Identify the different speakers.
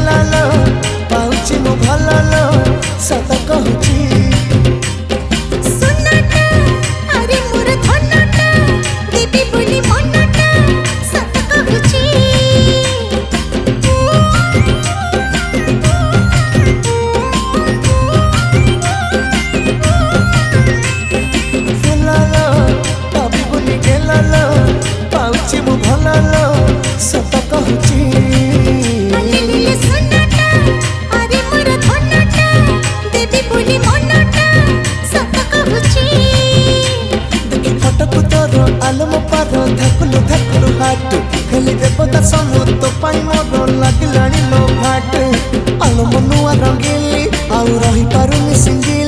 Speaker 1: गेला लो पाउची मु भला लो सत कहूची
Speaker 2: सुनटा अरे मोर धनटा देवी बोली मनटा सत कहूची
Speaker 1: गेला लो पापी बोली गेला लो पाउची मु भला लो सत कहूची
Speaker 2: अलेले सुनटा अरे मोर धनटा देवी बोली मनटा सत कहूची
Speaker 1: देखि फटकु तोर आलम पार धकुलु धकुलु हाट खेली देवता समू तो पाई मोर लागिलाणी लो भाट आलम नुआ रंगेली आउ रही पारुनी सिंगी